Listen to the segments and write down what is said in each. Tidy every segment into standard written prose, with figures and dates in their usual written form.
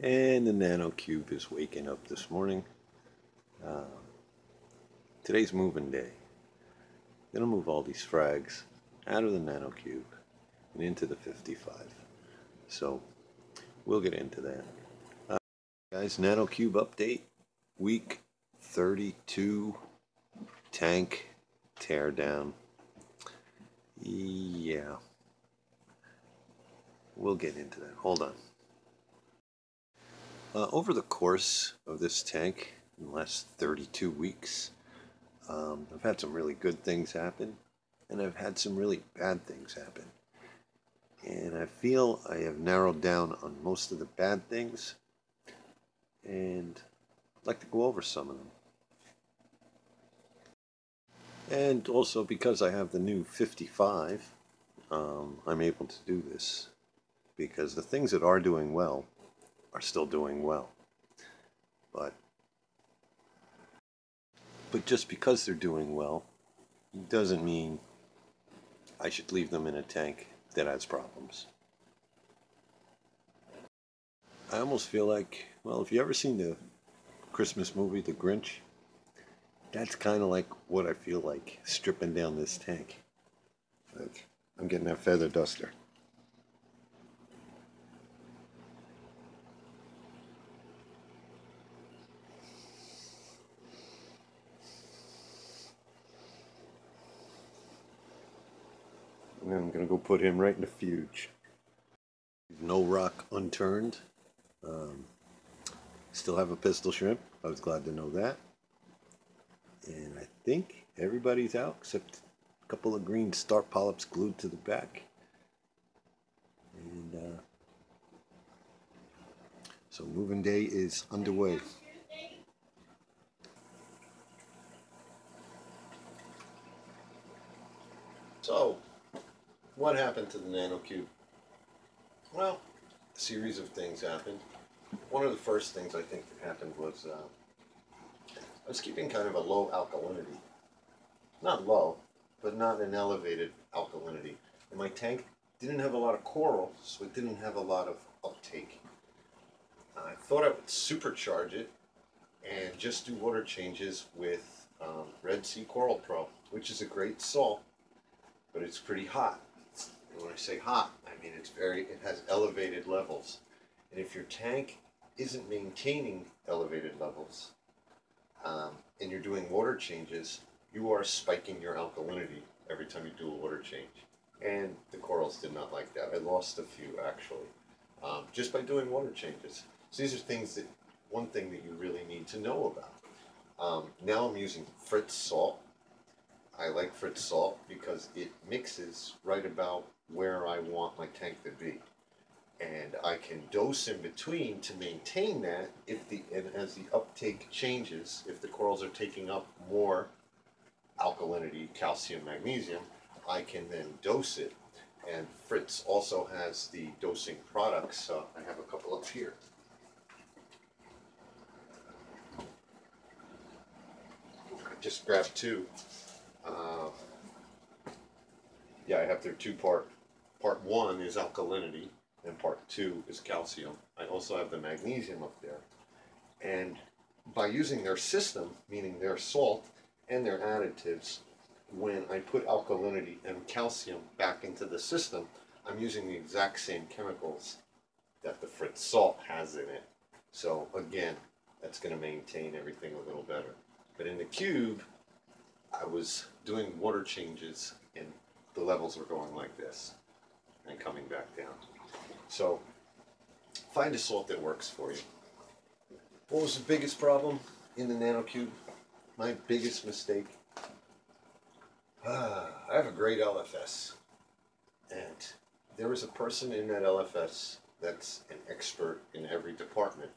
And the Nano Cube is waking up this morning. Uh, Today's moving day. Gonna move all these frags out of the Nano Cube and into the 55. So we'll get into that. Guys, Nano Cube update. Week 32 tank teardown. Yeah. We'll get into that. Hold on. Over the course of this tank, in the last 32 weeks, I've had some really good things happen, and I've had some really bad things happen. And I feel I have narrowed down on most of the bad things, and I'd like to go over some of them. And also because I have the new 55, I'm able to do this, because the things that are doing well are still doing well. But just because they're doing well doesn't mean I should leave them in a tank that has problems. I almost feel like, well, if you ever seen the Christmas movie The Grinch, that's kind of like what I feel like stripping down this tank. Like, I'm getting that feather duster. And then I'm going to go put him right in the fuge. No rock unturned. Still have a pistol shrimp. I was glad to know that. And I think everybody's out except a couple of green star polyps glued to the back. And so moving day is underway. So, what happened to the Nano Cube? Well, a series of things happened. One of the first things I think that happened was I was keeping kind of a low alkalinity. Not low, but not an elevated alkalinity. And my tank didn't have a lot of coral, so it didn't have a lot of uptake. I thought I would supercharge it and just do water changes with Red Sea Coral Pro, which is a great salt, but it's pretty hot. And when I say hot, I mean it has elevated levels. And if your tank isn't maintaining elevated levels, and you're doing water changes, you are spiking your alkalinity every time you do a water change. And the corals did not like that. I lost a few actually, just by doing water changes. So these are things that, one thing that you really need to know about. Now I'm using Fritz salt. I like Fritz salt because it mixes right about where I want my tank to be. And I can dose in between to maintain that and as the uptake changes, if the corals are taking up more alkalinity, calcium, magnesium, I can then dose it. And Fritz also has the dosing products, so I have a couple up here. I just grabbed two. Yeah, I have their two-part. Part one is alkalinity, and part two is calcium. I also have the magnesium up there. And by using their system, meaning their salt and their additives, when I put alkalinity and calcium back into the system, I'm using the exact same chemicals that the Fritz salt has in it. So again, that's going to maintain everything a little better. But in the cube, I was doing water changes and the levels were going like this and coming back down. So find a salt that works for you. What was the biggest problem in the Nano Cube? My biggest mistake? I have a great LFS, and there is a person in that LFS that's an expert in every department.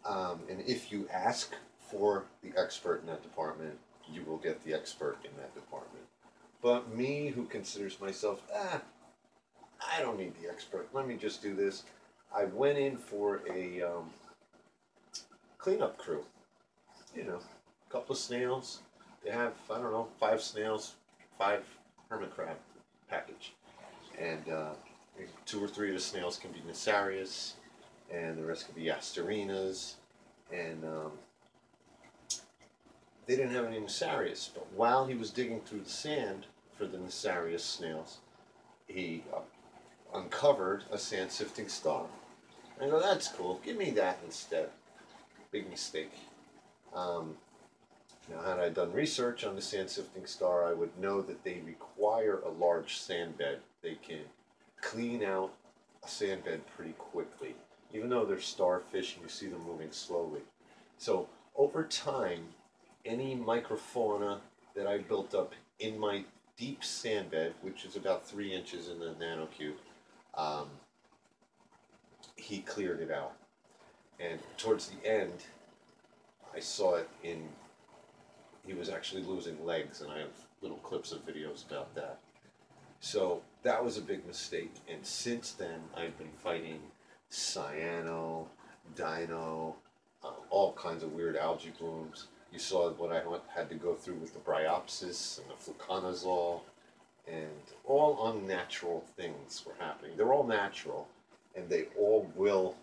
And if you ask for the expert in that department, you will get the expert in that department. But me, who considers myself, I don't need the expert, let me just do this. I went in for a cleanup crew. You know, a couple of snails. They have, I don't know, 5 snails, 5 hermit crab package. And 2 or 3 of the snails can be Nessarius. and the rest could be Asterinas, and they didn't have any Nassarius. But while he was digging through the sand for the Nassarius snails, he uncovered a sand-sifting star. I go, that's cool. Give me that instead. Big mistake. Now, had I done research on the sand-sifting star, I would know that they require a large sand bed. They can clean out a sand bed pretty quickly, even though they're starfish and you see them moving slowly. So over time, any microfauna that I built up in my deep sand bed, which is about 3 inches in the Nano Cube, he cleared it out. And towards the end, I saw it in, he was actually losing legs, and I have little clips of videos about that. So that was a big mistake, and since then I've been fighting cyano, dino, all kinds of weird algae blooms. You saw what I had to go through with the bryopsis and the fluconazole, and all unnatural things were happening. They're all natural, and they all will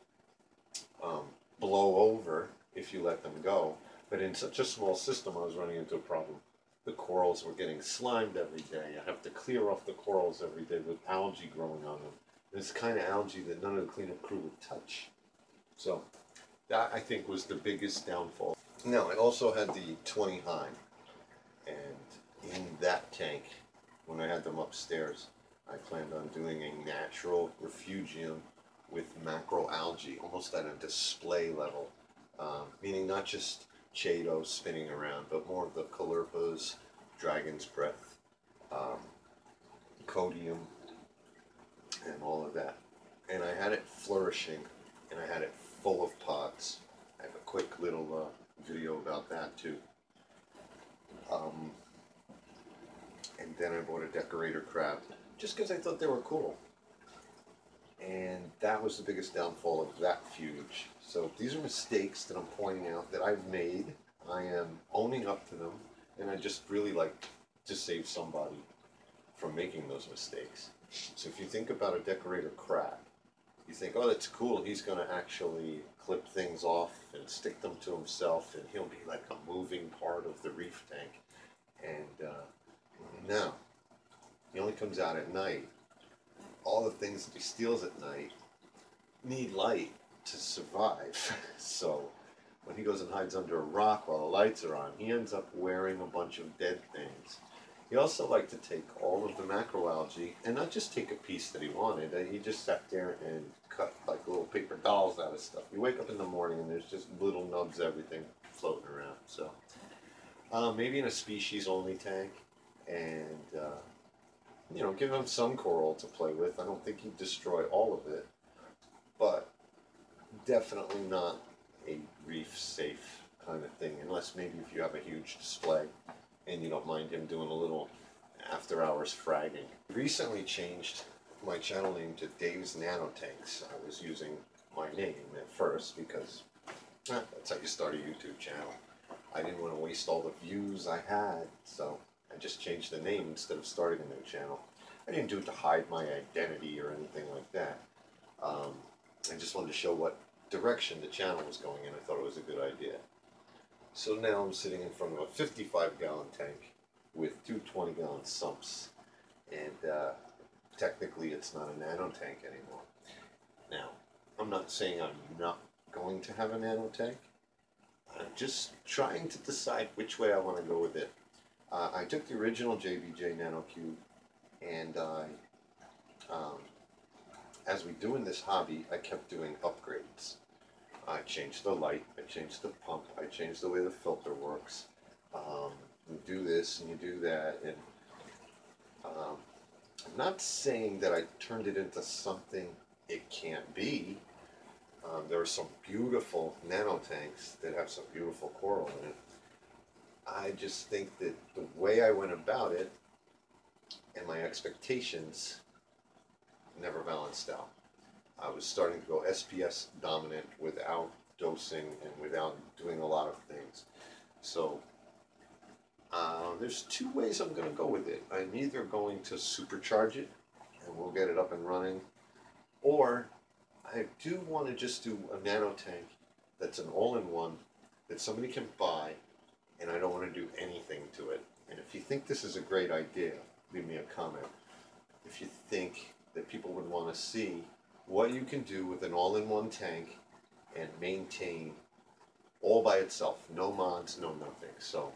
blow over if you let them go. But in such a small system, I was running into a problem. The corals were getting slimed every day. I have to clear off the corals every day with algae growing on them. This kind of algae that none of the cleanup crew would touch. So that, I think, was the biggest downfall. Now, I also had the 20 high, and in that tank, when I had them upstairs, I planned on doing a natural refugium with macroalgae, almost at a display level, meaning not just chaetos spinning around, but more of the caulerpas, dragon's breath, codium, and all of that. And I had it flourishing, and I had it full of pods. I have a quick little video about that too. And then I bought a decorator crab, just because I thought they were cool. And that was the biggest downfall of that fuge. So these are mistakes that I'm pointing out that I've made. I am owning up to them, and I just really like to save somebody from making those mistakes. So if you think about a decorator crab, you think, oh, that's cool, he's going to actually clip things off and stick them to himself, and he'll be like a moving part of the reef tank. And no, he only comes out at night. All the things that he steals at night need light to survive. So when he goes and hides under a rock while the lights are on, he ends up wearing a bunch of dead things. He also liked to take all of the macroalgae and not just take a piece that he wanted. He just sat there and cut like little paper dolls out of stuff. You wake up in the morning and there's just little nubs, everything floating around. So maybe in a species-only tank, and you know, give him some coral to play with. I don't think he'd destroy all of it, but definitely not a reef-safe kind of thing, unless maybe if you have a huge display and you don't mind him doing a little after-hours fragging. Recently changed my channel name to Dave's Nano Tanks. I was using my name at first because that's how you start a YouTube channel. I didn't want to waste all the views I had, so I just changed the name instead of starting a new channel. I didn't do it to hide my identity or anything like that. I just wanted to show what direction the channel was going in. I thought it was a good idea. So now I'm sitting in front of a 55-gallon tank with two 20-gallon sumps. And technically it's not a nano tank anymore. Now, I'm not saying I'm not going to have a nano tank. I'm just trying to decide which way I want to go with it. I took the original JBJ Nano Cube, and as we do in this hobby, I kept doing upgrades. I changed the light, I changed the pump, I changed the way the filter works. You do this and you do that, and I'm not saying that I turned it into something it can't be. There are some beautiful nano tanks that have some beautiful coral in it. I just think that the way I went about it and my expectations never balanced out. I was starting to go SPS dominant without dosing and without doing a lot of things. So there's two ways I'm going to go with it. I'm either going to supercharge it and we'll get it up and running, or I do want to just do a nano tank that's an all-in-one that somebody can buy, and I don't want to do anything to it. And if you think this is a great idea, leave me a comment. If you think that people would want to see what you can do with an all-in-one tank and maintain all by itself, no mods, no nothing. So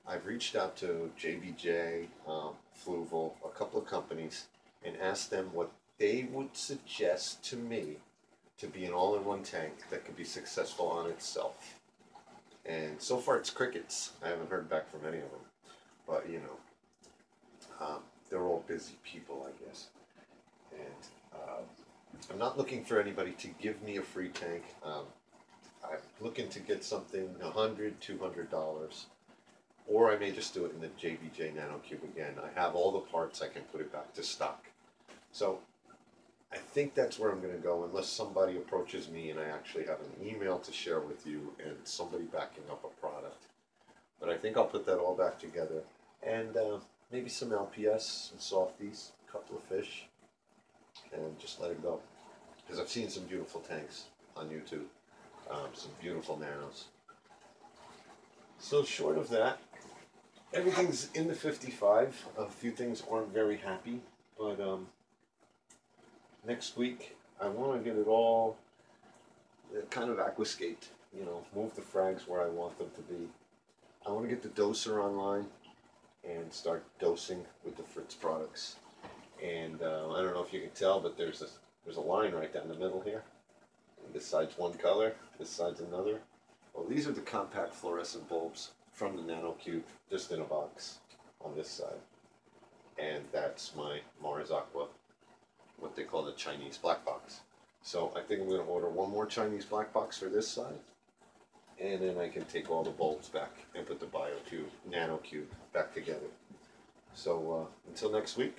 I've reached out to JBJ, Fluval, a couple of companies, and asked them what they would suggest to me to be an all-in-one tank that could be successful on itself. And so far it's crickets. I haven't heard back from any of them. But, you know, they're all busy people, I guess. And I'm not looking for anybody to give me a free tank. I'm looking to get something $100, $200. Or I may just do it in the JBJ Nano Cube again. I have all the parts, I can put it back to stock. So I think that's where I'm going to go, unless somebody approaches me and I actually have an email to share with you and somebody backing up a product. But I think I'll put that all back together, and maybe some LPS, some softies, a couple of fish, and just let it go. Because I've seen some beautiful tanks on YouTube, some beautiful nanos. So short of that, everything's in the 55. A few things aren't very happy, but next week I want to get it all kind of aquascaped, you know, move the frags where I want them to be. I want to get the doser online and start dosing with the Fritz products. And I don't know if you can tell, but there's a line right down the middle here. And this side's one color, this side's another. Well, these are the compact fluorescent bulbs from the Nano Cube, just in a box on this side. And that's my Mars Aqua, what they call the Chinese black box. So I think I'm going to order one more Chinese black box for this side, and then I can take all the bulbs back and put the BioCube, Nano Cube back together. So until next week,